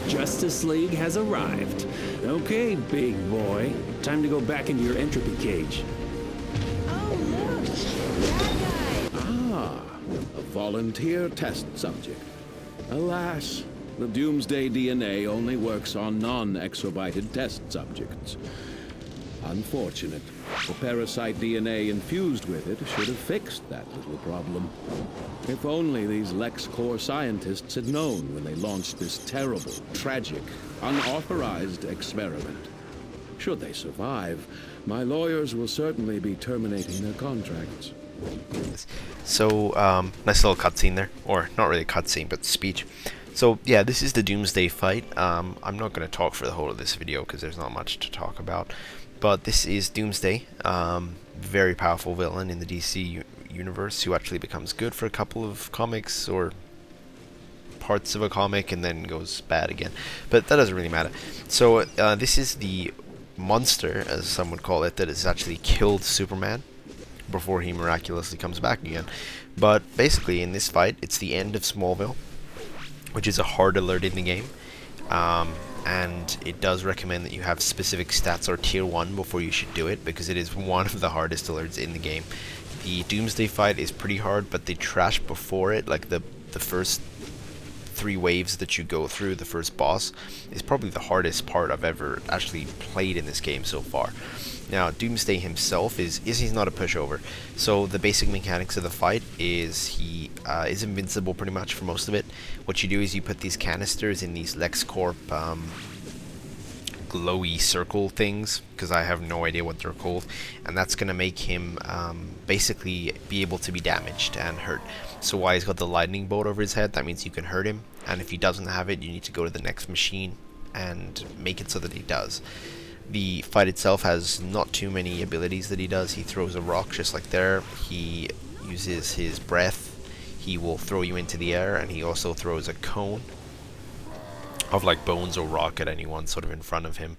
Justice League has arrived. Okay, big boy. Time to go back into your entropy cage. Oh, look! That guy! Ah, a volunteer test subject. Alas, the Doomsday DNA only works on non-exobited test subjects. Unfortunate. The parasite DNA infused with it should have fixed that little problem. If only these LexCorp scientists had known when they launched this terrible, tragic, unauthorized experiment. Should they survive, my lawyers will certainly be terminating their contracts. So, nice little cutscene there. Or, not really a cutscene, but speech. So, yeah, this is the Doomsday Fight. I'm not going to talk for the whole of this video because there's not much to talk about. But this is Doomsday, very powerful villain in the DC universe who actually becomes good for a couple of comics or parts of a comic and then goes bad again. But that doesn't really matter. So this is the monster, as some would call it, that has actually killed Superman before he miraculously comes back again. But basically in this fight, it's the end of Smallville, which is a hard alert in the game. And it does recommend that you have specific stats or tier 1 before you should do it, because it is one of the hardest alerts in the game. The Doomsday Fight is pretty hard, but the trash before it, like the first 3 waves that you go through, the first boss, is probably the hardest part I've ever actually played in this game so far. Now, Doomsday himself he's not a pushover. So the basic mechanics of the fight is he is invincible pretty much for most of it. What you do is you put these canisters in these LexCorp glowy circle things, because I have no idea what they're called, and that's going to make him basically be able to be damaged and hurt. So while he's got the lightning bolt over his head, that means you can hurt him, and if he doesn't have it, you need to go to the next machine and make it so that he does. The fight itself has not too many abilities that he does. He throws a rock just like there. He uses his breath. He will throw you into the air, and he also throws a cone of like bones or rock at anyone sort of in front of him.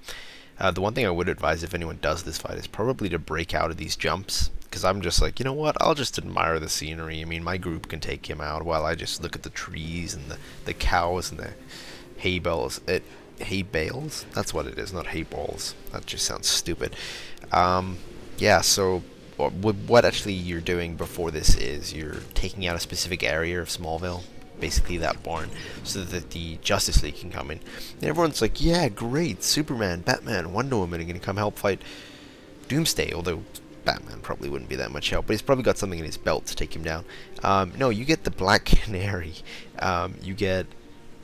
The one thing I would advise if anyone does this fight is probably to break out of these jumps, because I'm just like, you know what, I'll just admire the scenery. I mean, my group can take him out while I just look at the trees and the cows and the hay bales. Hay bales? That's what it is, not hay balls. That just sounds stupid. Yeah, so what actually you're doing before this is you're taking out a specific area of Smallville, basically that barn, so that the Justice League can come in. And everyone's like, yeah, great, Superman, Batman, Wonder Woman are going to come help fight Doomsday, although Batman probably wouldn't be that much help, but he's probably got something in his belt to take him down. No, you get the Black Canary, you get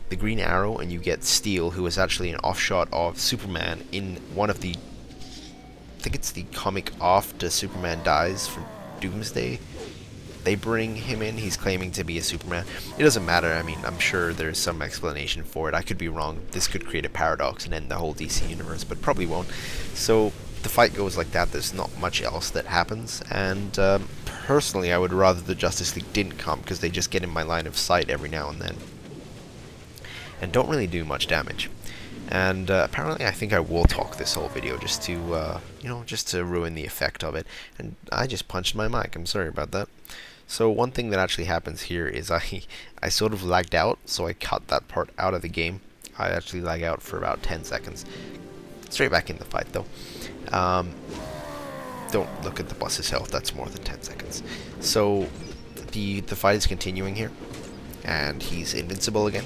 the Green Arrow, and you get Steel, who is actually an offshot of Superman in one of the, I think it's the comic after Superman dies from Doomsday. They bring him in, he's claiming to be a Superman. It doesn't matter, I mean, I'm sure there's some explanation for it. I could be wrong. This could create a paradox and end the whole DC universe, but probably won't. So the fight goes like that. There's not much else that happens, and personally I would rather the Justice League didn't come, because they just get in my line of sight every now and then and don't really do much damage. And apparently I think I will talk this whole video just to, you know, just to ruin the effect of it. And I just punched my mic, I'm sorry about that. So one thing that actually happens here is I sort of lagged out, so I cut that part out of the game. I actually lag out for about 10 seconds. Straight back in the fight though. Don't look at the boss's health, that's more than 10 seconds. So the fight is continuing here, and he's invincible again,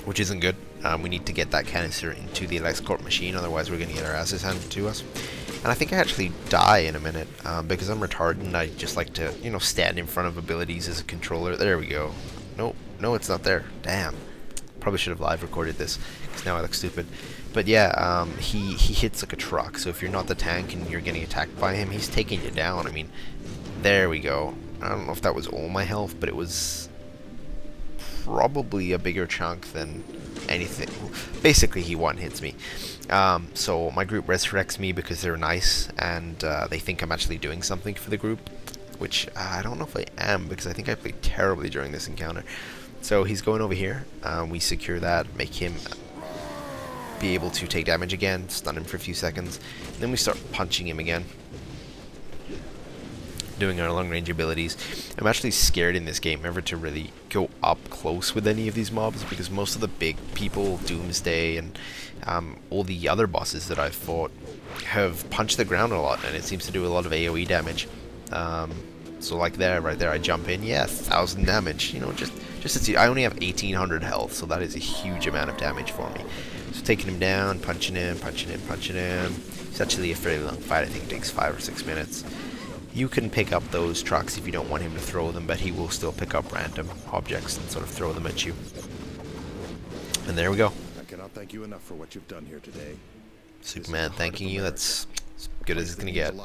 which isn't good. We need to get that canister into the LexCorp machine, otherwise we're going to get our asses handed to us. And I think I actually die in a minute, because I'm retarded and I just like to, you know, stand in front of abilities as a controller. There we go. Nope, no, it's not there. Damn. Probably should have live recorded this, because now I look stupid. But yeah, he hits like a truck, so if you're not the tank and you're getting attacked by him, he's taking you down. I mean, there we go. I don't know if that was all my health, but it was probably a bigger chunk than anything. Basically, he one-hits me. So my group resurrects me because they're nice, and they think I'm actually doing something for the group, which I don't know if I am, because I think I played terribly during this encounter. So he's going over here. We secure that, make him be able to take damage again, stun him for a few seconds, and then we start punching him again. doing our long range abilities. I'm actually scared in this game ever to really go up close with any of these mobs, because most of the big people, Doomsday and all the other bosses that I've fought, have punched the ground a lot, and it seems to do a lot of AoE damage. So like there, right there, I jump in, yeah, 1,000 damage. You know, just to see, I only have 1,800 health, so that is a huge amount of damage for me. So taking him down, punching him, punching him, punching him. It's actually a fairly long fight. I think it takes 5 or 6 minutes. You can pick up those trucks if you don't want him to throw them, but he will still pick up random objects and sort of throw them at you. And there we go. I cannot thank you enough for what you've done here today. Superman thanking you, that's as good as it's gonna get.